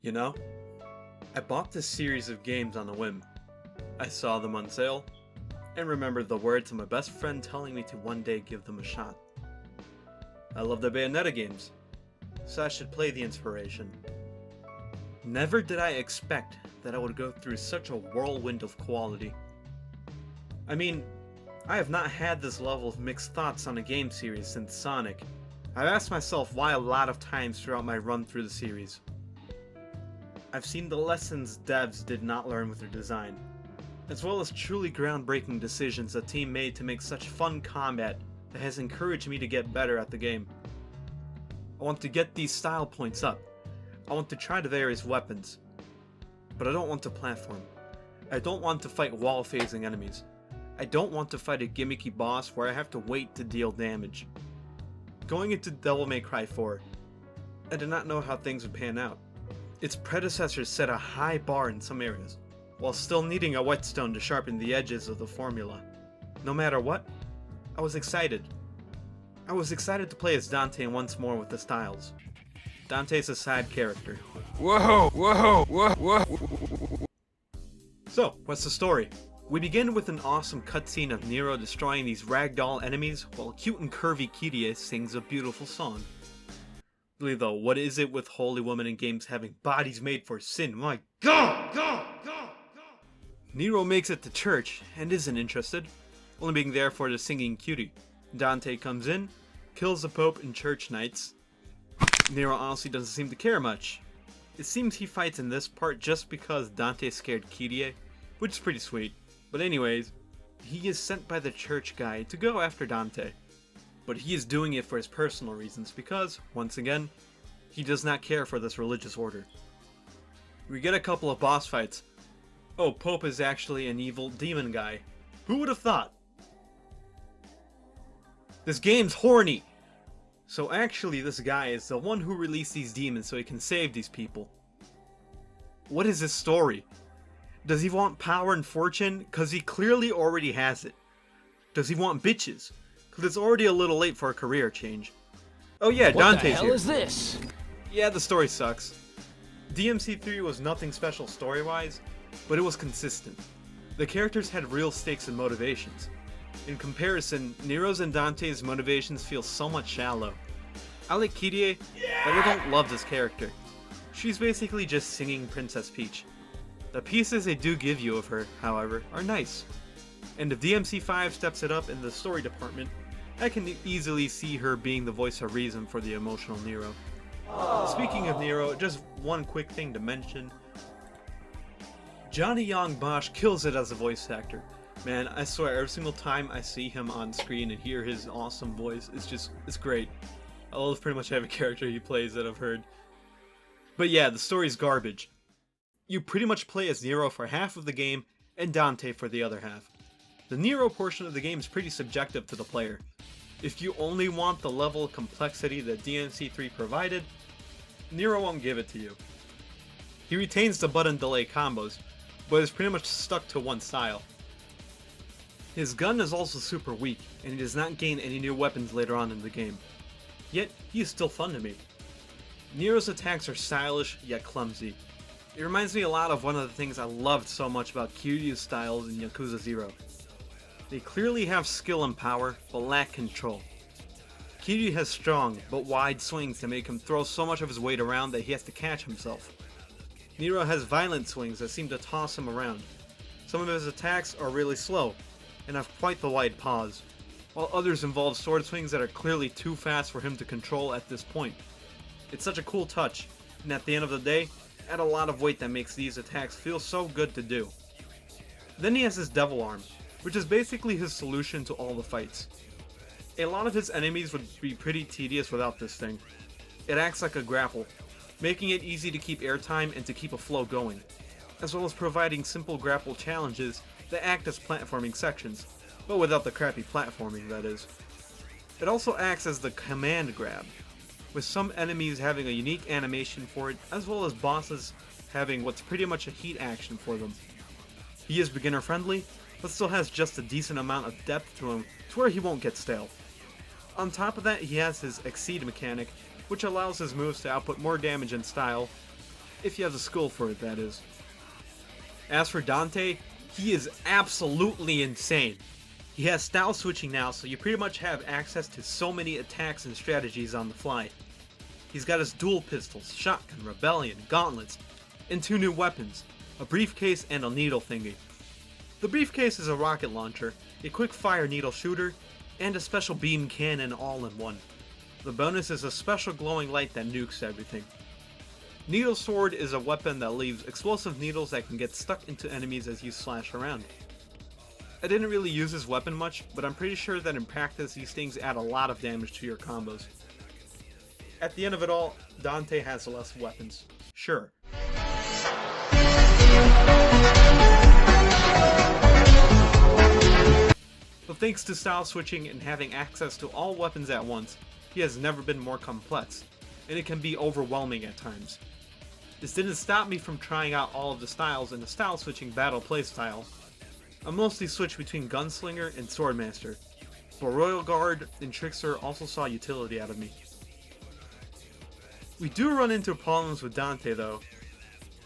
You know, I bought this series of games on a whim. I saw them on sale, and remembered the words of my best friend telling me to one day give them a shot. I love the Bayonetta games, so I should play the inspiration. Never did I expect that I would go through such a whirlwind of quality. I mean, I have not had this level of mixed thoughts on a game series since Sonic. I've asked myself why a lot of times throughout my run through the series. I've seen the lessons devs did not learn with their design, as well as truly groundbreaking decisions the team made to make such fun combat that has encouraged me to get better at the game. I want to get these style points up. I want to try the various weapons. But I don't want to platform. I don't want to fight wall phasing enemies. I don't want to fight a gimmicky boss where I have to wait to deal damage. Going into Devil May Cry 4, I did not know how things would pan out. Its predecessors set a high bar in some areas, while still needing a whetstone to sharpen the edges of the formula. No matter what, I was excited. I was excited to play as Dante once more with the styles. Dante's a side character. Whoa! So, what's the story? We begin with an awesome cutscene of Nero destroying these ragdoll enemies while cute and curvy Kyrie sings a beautiful song. Really though, what is it with holy women in games having bodies made for sin? My God! Nero makes it to church and isn't interested, only being there for the singing cutie. Dante comes in, kills the Pope and church knights. Nero honestly doesn't seem to care much. It seems he fights in this part just because Dante scared Kyrie, which is pretty sweet. But anyways, he is sent by the church guy to go after Dante. But he is doing it for his personal reasons because, once again, he does not care for this religious order. We get a couple of boss fights. Oh, Pope is actually an evil demon guy. Who would have thought? This game's horny! So actually this guy is the one who released these demons so he can save these people. What is his story? Does he want power and fortune? Cause he clearly already has it. Does he want bitches? Cause it's already a little late for a career change. Oh yeah, Dante's here. What the hell is this? Yeah, the story sucks. DMC3 was nothing special story-wise, but it was consistent. The characters had real stakes and motivations. In comparison, Nero's and Dante's motivations feel so much shallow. I like Kyrie, but I don't love this character. She's basically just singing Princess Peach. The pieces they do give you of her, however, are nice. And if DMC5 steps it up in the story department, I can easily see her being the voice of reason for the emotional Nero. Speaking of Nero, just one quick thing to mention. Johnny Young Bosch kills it as a voice actor. Man, I swear, every single time I see him on screen and hear his awesome voice, it's great. I love pretty much every character he plays that I've heard. But yeah, the story's garbage. You pretty much play as Nero for half of the game, and Dante for the other half. The Nero portion of the game is pretty subjective to the player. If you only want the level of complexity that DMC3 provided, Nero won't give it to you. He retains the button delay combos, but is pretty much stuck to one style. His gun is also super weak, and he does not gain any new weapons later on in the game. Yet, he is still fun to me. Nero's attacks are stylish, yet clumsy. It reminds me a lot of one of the things I loved so much about Kiryu's styles in Yakuza 0. They clearly have skill and power, but lack control. Kiryu has strong, but wide swings that make him throw so much of his weight around that he has to catch himself. Nero has violent swings that seem to toss him around. Some of his attacks are really slow, and have quite the wide pause, while others involve sword swings that are clearly too fast for him to control at this point. It's such a cool touch, and at the end of the day, add a lot of weight that makes these attacks feel so good to do. Then he has his Devil Arm, which is basically his solution to all the fights. A lot of his enemies would be pretty tedious without this thing. It acts like a grapple, making it easy to keep airtime and to keep a flow going, as well as providing simple grapple challenges that act as platforming sections, but without the crappy platforming, that is. It also acts as the command grab, with some enemies having a unique animation for it, as well as bosses having what's pretty much a heat action for them. He is beginner friendly, but still has just a decent amount of depth to him to where he won't get stale. On top of that, he has his Exceed mechanic, which allows his moves to output more damage in style, If you have the skill for it, that is. As for Dante, he is absolutely insane. He has style switching now, so you pretty much have access to so many attacks and strategies on the fly. He's got his dual pistols, shotgun, rebellion, gauntlets, and 2 new weapons, a briefcase and a needle thingy. The briefcase is a rocket launcher, a quick fire needle shooter, and a special beam cannon all in one. The bonus is a special glowing light that nukes everything. Needle Sword is a weapon that leaves explosive needles that can get stuck into enemies as you slash around. I didn't really use this weapon much, but I'm pretty sure that in practice these things add a lot of damage to your combos. At the end of it all, Dante has less weapons. Sure. But thanks to style switching and having access to all weapons at once, he has never been more complex, and it can be overwhelming at times. This didn't stop me from trying out all of the styles in the style switching battle playstyle. I mostly switched between Gunslinger and Swordmaster, but Royal Guard and Trickster also saw utility out of me. We do run into problems with Dante though,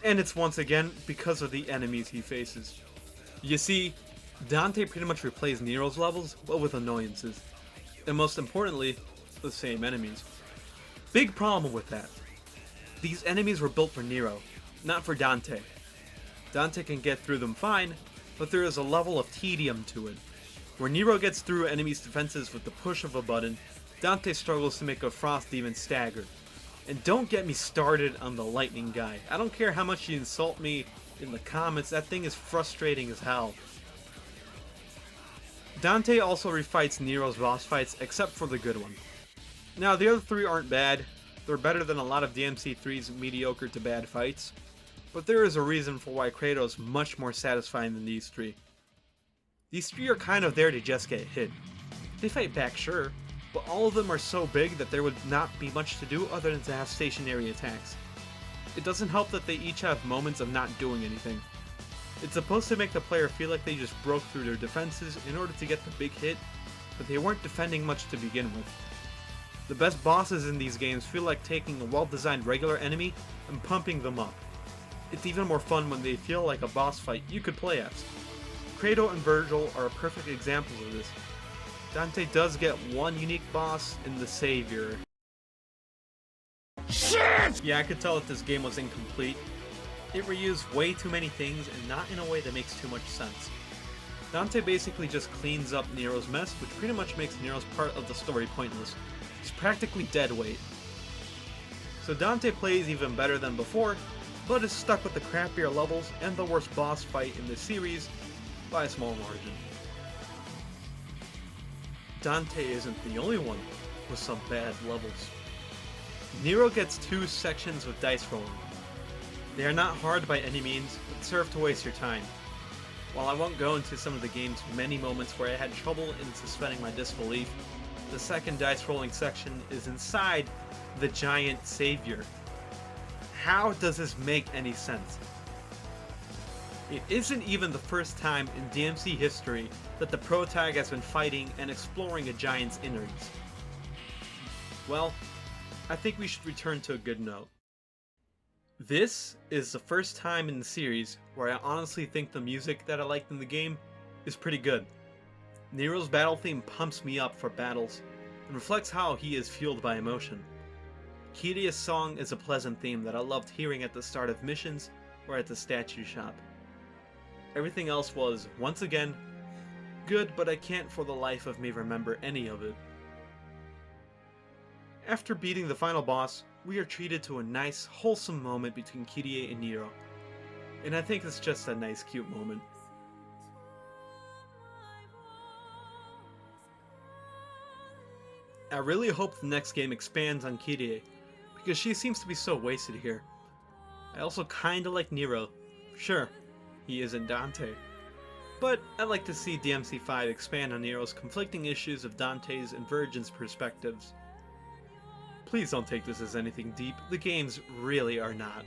and it's once again because of the enemies he faces. You see, Dante pretty much replays Nero's levels, but with annoyances, and most importantly, the same enemies. Big problem with that. These enemies were built for Nero, not for Dante. Dante can get through them fine, but there is a level of tedium to it. Where Nero gets through enemies' defenses with the push of a button, Dante struggles to make a Frost Demon stagger. And don't get me started on the lightning guy. I don't care how much you insult me in the comments, that thing is frustrating as hell. Dante also refights Nero's boss fights except for the good one. Now the other 3 aren't bad, they're better than a lot of DMC3's mediocre to bad fights, but there is a reason for why Kratos is much more satisfying than these 3. These 3 are kind of there to just get hit. They fight back, sure, but all of them are so big that there would not be much to do other than to have stationary attacks. It doesn't help that they each have moments of not doing anything. It's supposed to make the player feel like they just broke through their defenses in order to get the big hit, but they weren't defending much to begin with. The best bosses in these games feel like taking a well-designed regular enemy and pumping them up. It's even more fun when they feel like a boss fight you could play as. Kratos and Virgil are perfect examples of this. Dante does get one unique boss in the Savior. Shit! Yeah, I could tell that this game was incomplete. It reused way too many things and not in a way that makes too much sense. Dante basically just cleans up Nero's mess, which pretty much makes Nero's part of the story pointless. He's practically dead weight. So Dante plays even better than before, but is stuck with the crappier levels and the worst boss fight in the series by a small margin. Dante isn't the only one with some bad levels. Nero gets 2 sections with dice rolling. They are not hard by any means, but serve to waste your time. While I won't go into some of the game's many moments where I had trouble in suspending my disbelief, the second dice rolling section is inside the giant savior. How does this make any sense? It isn't even the first time in DMC history that the protag has been fighting and exploring a giant's innards. Well, I think we should return to a good note. This is the first time in the series where I honestly think the music that I liked in the game is pretty good. Nero's battle theme pumps me up for battles and reflects how he is fueled by emotion. Kyrie's song is a pleasant theme that I loved hearing at the start of missions or at the statue shop. Everything else was, once again, good, but I can't for the life of me remember any of it. After beating the final boss, we are treated to a nice, wholesome moment between Kyrie and Nero, and I think it's just a nice, cute moment. I really hope the next game expands on Kyrie, because she seems to be so wasted here. I also kinda like Nero. Sure, he isn't Dante. But I'd like to see DMC5 expand on Nero's conflicting issues of Dante's and Virgin's perspectives. Please don't take this as anything deep, the games really are not.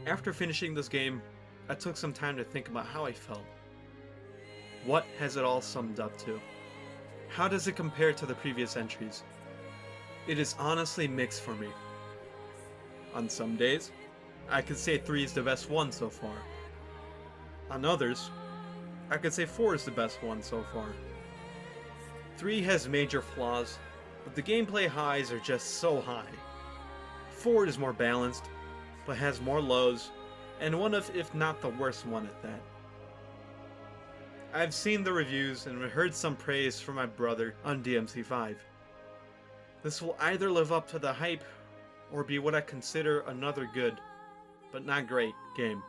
After finishing this game, I took some time to think about how I felt. What has it all summed up to? How does it compare to the previous entries? It is honestly mixed for me. On some days, I could say 3 is the best one so far. On others, I could say 4 is the best one so far. 3 has major flaws, but the gameplay highs are just so high. 4 is more balanced, but has more lows, and one of, if not the worst one at that. I've seen the reviews and heard some praise from my brother on DMC5. This will either live up to the hype, or be what I consider another good, but not great, game.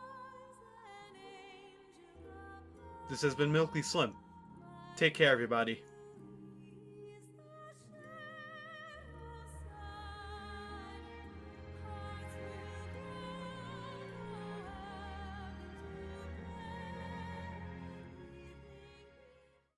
This has been Milky Slim. Take care, everybody.